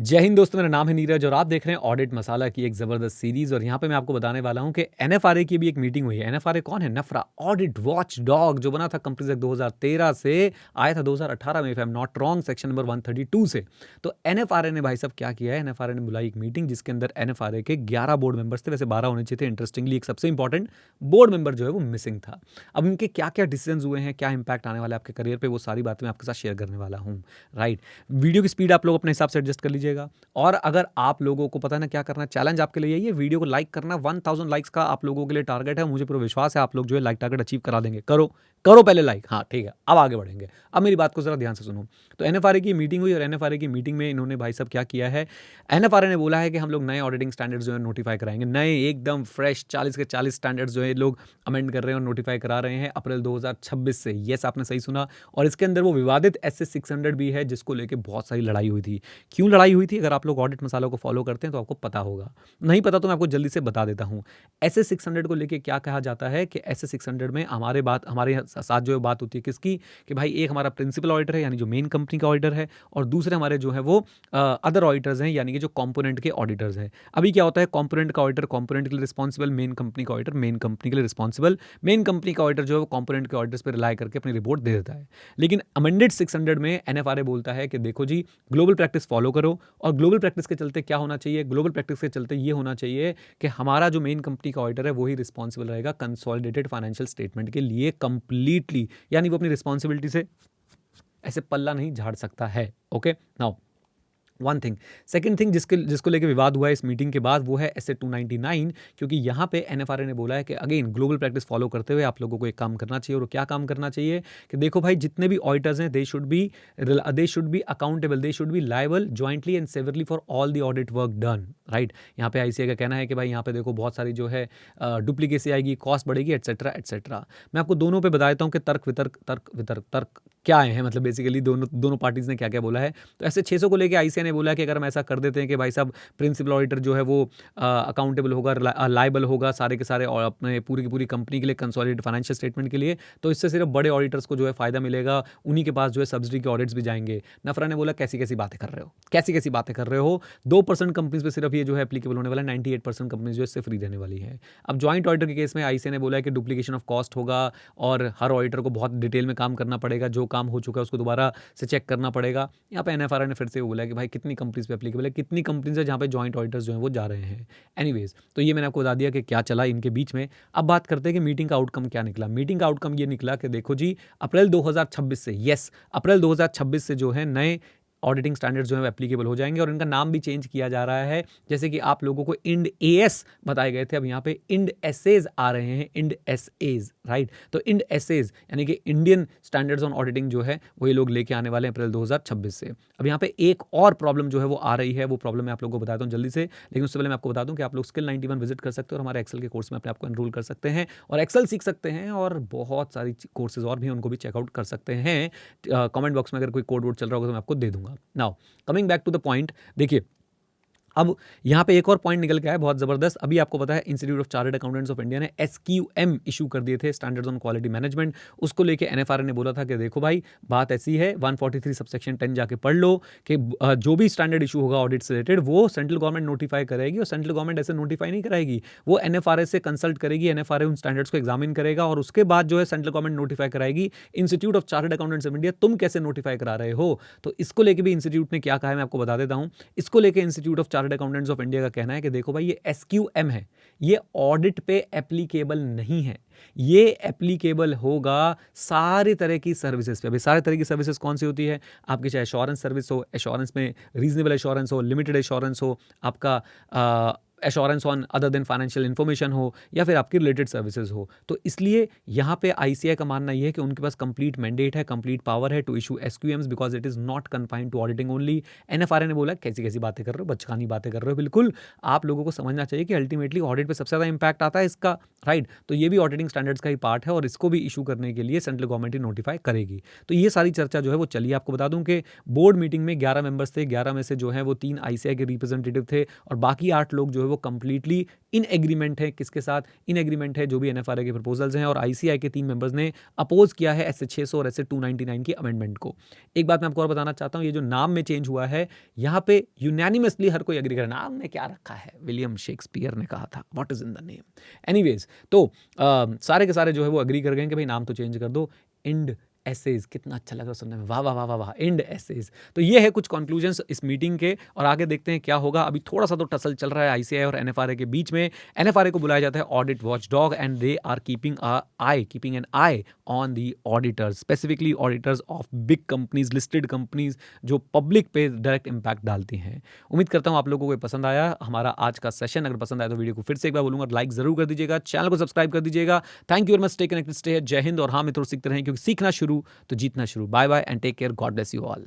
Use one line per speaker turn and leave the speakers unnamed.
जय हिंद दोस्तों, मेरा नाम है नीरज और आप देख रहे हैं ऑडिट मसाला की एक ज़बरदस्त सीरीज़। और यहाँ पे मैं आपको बताने वाला हूँ कि एनएफआरए की भी एक मीटिंग हुई है। एनएफआरए कौन है? नफरा ऑडिट वॉच डॉग, जो बना था कंपनीज एक्ट 2013 से, आया था 2018 में, if I am not wrong, section number 132 से। तो एनएफआरए ने भाई साहब क्या किया है, एनएफआरए ने बुलाई एक मीटिंग जिसके अंदर एनएफआरए के 11 बोर्ड मेंबर्स थे। वैसे 12 होने चाहिए थे, इंटरेस्टिंगली एक सबसे इंपॉर्टेंट बोर्ड मेंबर जो है वो मिसिंग था। अब इनके क्या क्या डिसीजन हुए हैं, क्या इंपैक्ट आने वाला है आपके करियर पर, वो सारी बातें मैं आपके साथ शेयर करने वाला हूँ। राइट, वीडियो की स्पीड आप लोग अपने हिसाब से एडजस्ट कर लीजिएगा। और अगर आप लोगों को पता है ना क्या करना है, चैलेंज आपके लिए यही है, वीडियो को लाइक करना। 1000 लाइक्स का आप लोगों के लिए टारगेट है। मुझे पूरा विश्वास है आप लोग जो है लाइक टारगेट अचीव करा देंगे। करो करो पहले लाइक। हाँ ठीक है, अब आगे बढ़ेंगे। अब मेरी बात को जरा ध्यान से सुनो। तो एनएफआरए की मीटिंग हुई और एनएफआरए की मीटिंग में इन्होंने भाई साहब क्या किया है, एनएफआरए ने बोला है कि हम लोग नए ऑडिटिंग स्टैंडर्ड्स जो है नोटिफाई कराएंगे। नए एकदम फ्रेश 40 के 40 स्टैंडर्ड्स जो है लोग अमेंड कर रहे हैं और नोटिफाई करा रहे हैं अप्रैल 2026 से। यस, आपने सही सुना। और इसके अंदर वो विवादित एसएस 600 भी है जिसको लेके बहुत सारी लड़ाई हुई थी। क्यों लड़ाई हुई थी? अगर आप लोग ऑडिट मसालों को फॉलो करते हैं तो आपको पता होगा। नहीं पता तो मैं आपको जल्दी से बता देता हूं। एसएस 600 को लेके क्या कहा जाता है कि एसएस 600 में हमारे साथ जो बात होती है किसकी, कि भाई एक हमारा प्रिंसिपल ऑडिटर है यानी जो मेन कंपनी का ऑडिटर है, और दूसरे हमारे जो है वो अदर ऑडिटर्स हैं यानी कि जो कंपोनेंट के ऑडिटर्स हैं। अभी क्या होता है, कंपोनेंट का ऑडिटर कंपोनेंट के लिए रिस्पॉन्सिबल, मेन कंपनी का ऑडिटर मेन कंपनी के लिए रिस्पॉन्सिबल। मेन कंपनी का ऑडिटर जो है वो कंपोनेंट के ऑडिटर्स पर रिलाई करके अपनी रिपोर्ट दे देता है। लेकिन अमेंडेड 600 में एनएफआरए बोलता है कि देखो जी, ग्लोबल प्रैक्टिस फॉलो करो। और ग्लोबल प्रैक्टिस के चलते क्या होना चाहिए, ग्लोबल प्रैक्टिस के चलते ये होना चाहिए कि हमारा जो मेन कंपनी का ऑडिटर है वही रिस्पॉन्सिबल रहेगा कंसोलिडेटेड फाइनेंशियल स्टेटमेंट के लिए कंप्लीटली, यानी वो अपनी रिस्पॉन्सिबिलिटी से ऐसे पल्ला नहीं झाड़ सकता है। Okay, now one thing. Second thing जिसको लेके विवाद हुआ है इस मीटिंग के बाद, वो है एसए 299। क्योंकि यहाँ पे एनएफआरए ने बोला है कि अगेन ग्लोबल प्रैक्टिस फॉलो करते हुए आप लोगों को एक काम करना चाहिए। और क्या काम करना चाहिए कि देखो भाई, जितने भी ऑडिटर्स हैं they should be accountable, they should be liable jointly and severally for all the audit work done. Right, यहाँ पे आईसीए का कहना है कि भाई यहाँ पे देखो बहुत सारी जो है डुप्लीकेसी आएगी, कॉस्ट बढ़ेगी, एटसेट्रा एटसेट्रा। मैं आपको दोनों पे बता देता हूँ कि तर्क क्या आए हैं, मतलब बेसिकली दोनों पार्टीज ने क्या क्या बोला है। तो ऐसे 600 को लेके आईसीए ने बोला कि अगर हम ऐसा कर देते हैं कि भाई साहब प्रिंसिपल ऑडिटर जो है वो अकाउंटेबल होगा, लायबल होगा सारे के सारे, और अपने पूरी की पूरी कंपनी के लिए कंसोलिडेटेड फाइनेंशियल स्टेटमेंट के लिए, तो इससे सिर्फ बड़े ऑडिटर्स को जो है फायदा मिलेगा, उन्हीं के पास जो है सब्सिडी के ऑडिट्स भी जाएंगे। नफरा ने बोला कैसी कैसी बातें कर रहे हो, कैसी कैसी बातें कर रहे हो। 2% कंपनीज पे सिर्फ ये जो है एप्लीकेबल होने वाला है, 98% कंपनीज जो है सिर्फ फ्री रहने वाली है। अब ज्वाइंट ऑडिटर के केस में आईसीए ने बोला है कि डुप्लीकेशन ऑफ कॉस्ट होगा और हर ऑडिटर को बहुत डिटेल में काम करना पड़ेगा, जो काम हो चुका है उसको दोबारा से चेक करना पड़ेगा। यहाँ पे एनएफआरए ने फिर से बोला कि भाई कितनी कंपनीज पे एप्लीकेबल है, कितनी कंपनीज है जहाँ पे जॉइंट ऑडिटर्स जो हैं वो जा रहे हैं। एनीवेज, तो ये मैंने आपको बता दिया कि क्या चला इनके बीच में। अब बात करते हैं कि मीटिंग का आउटकम क्या निकला। मीटिंग का आउटकम ये निकला कि देखो जी, अप्रैल 2026 से, यस अप्रैल 2026 से जो है नए ऑडिटिंग स्टैंडर्ड्स जो है एप्लीकेबल हो जाएंगे। और इनका नाम भी चेंज किया जा रहा है। जैसे कि आप लोगों को इंड एएस बताए गए थे, अब यहाँ पे इंड एसएज आ रहे हैं, इंड एसएज। राइट, तो इंड एसएज यानी कि इंडियन स्टैंडर्ड्स ऑन ऑडिटिंग जो है वो ये लोग लेके आने वाले हैं अप्रैल 2026 से। अब यहाँ पे एक और प्रॉब्लम जो है वो आ रही है, वो प्रॉब्लम मैं आप लोगों को बताता हूँ जल्दी से। लेकिन उससे पहले मैं आपको बता दूं कि आप लोग स्किल 91 विजिट कर सकते हो और हमारे एक्सेल के कोर्स में अपने आपको एनरोल कर सकते हैं और एक्सेल सीख सकते हैं, और बहुत सारी कोर्सेज और भी हैं उनको भी चेकआउट कर सकते हैं। कमेंट बॉक्स में अगर कोई कोड वोड चल रहा होगा तो मैं आपको दे दूंगा। Now coming back to the point, देखिए अब यहाँ पे एक और पॉइंट निकल के आया बहुत ज़बरदस्त। अभी आपको पता है institute of chartered accountants of India ने एसक्यूएम इशू कर दिए थे, स्टैंडर्ड्स ऑन क्वालिटी मैनेजमेंट। उसको लेके एनएफआरए ने बोला था कि देखो भाई बात ऐसी है, 143 सबसेक्शन 10 जाके पढ़ लो कि जो भी स्टैंडर्ड इशू होगा ऑडिट से रिलेटेड वो सेंट्रल गवर्नमेंट नोटिफाई करेगी, और सेंट्रल गवर्नमेंट ऐसे नोटिफाई नहीं कराएगी, वो एनएफआरए से कंसल्ट करेगी, एनएफआरए उन स्टैंडर्ड्स को एग्जामिन करेगा और उसके बाद जो है सेंट्रल गवर्नमेंट नोटिफाई कराएगी। Institute of chartered accountants of India तुम कैसे नोटिफाई करा रहे हो? तो इसको लेके भी इंस्टीट्यूट ने क्या कहा है मैं आपको बता देता हूँ। इसको लेके institute of chartered accountants of India का कहना है कि देखो भाई ये एसक्यूएम है, ये ऑडिट पे एप्लीकेबल नहीं है, ये एप्लीकेबल होगा सारे तरह की सर्विसेज पे। अभी सारे तरह की सर्विसेज कौन सी होती है आपकी, चाहे एश्योरेंस सर्विस हो, एश्योरेंस में रीजनेबल एश्योरेंस हो, लिमिटेड एश्योरेंस हो, आपका assurance on other than financial information हो, या फिर आपकी रिलेटेड सर्विसेज हो। तो इसलिए यहाँ पे आईसीआई का मानना यह है कि उनके पास कंप्लीट मैंडेट है, कंप्लीट पावर है to issue SQMs because it is not confined to auditing only. NFRA ने बोला कैसी कैसी बातें कर रहे हो, बचकानी बातें कर रहे हो। बिल्कुल आप लोगों को समझना चाहिए कि अल्टीमेटली ऑडिट पे सबसे ज़्यादा इंपैक्ट आता है इसका। राइट, तो ये भी ऑडिटिंग स्टैंडर्ड्स का ही पार्ट है और इसको भी इशू करने के लिए सेंट्रल गवर्नमेंट ही नोटिफाई करेगी। तो ये सारी चर्चा जो है वो चलिए। आपको बता दूं कि बोर्ड मीटिंग में 11 मेंबर्स थे, 11 में से जो है वो 3 आईसीआई के रिप्रेजेंटेटिव थे और बाकी 8 लोग जो है है वो कंप्लीटली इन एग्रीमेंट है। किसके साथ इन एग्रीमेंट है? जो भी एनएफआरए के प्रपोजल्स हैं, और आईसीआई के 3 मेंबर्स ने अपोज किया है एसए 600 और एसए 299 की अमेंडमेंट को। एक बात मैं आपको और बताना चाहता हूँ, ये जो नाम में चेंज हुआ है, यहाँ पे यूनैनिमसली हर कोई एग्री कर, नाम में क्या रखा है, विलियम शेक्सपियर ने कहा था, what is in the name. Anyways, तो सारे के सारे जो है वो एग्री कर गए कि भाई नाम तो चेंज कर दो, इंड एसेज। कितना अच्छा लग रहा है सुनने में, वाह वाह वाह वाह वाह, इंड एसेज। तो ये है कुछ कंक्लूजन्स इस मीटिंग के, और आगे देखते हैं क्या होगा। अभी थोड़ा सा तो टसल चल रहा है आईसीआई और एनएफआरए के बीच में। एनएफआरए को बुलाया जाता है audit watch dog, and they are keeping an eye on the auditors, specifically auditors of big companies, listed companies, जो पब्लिक पे डायरेक्ट इंपैक्ट डालती हैं। उम्मीद करता हूँ आप लोगों को ये पसंद आया हमारा आज का सेशन। अगर पसंद आया तो वीडियो को फिर से एक बार बोलूंगा, लाइक जरूर कर दीजिएगा, चैनल को सब्सक्राइब कर दीजिएगा। Thank you very much, stay connected, stay जय हिंद। और हाँ मित्रों, सीखते रहें, क्योंकि सीखना शुरू तो जीतना शुरू। Bye bye and take care, God bless you all.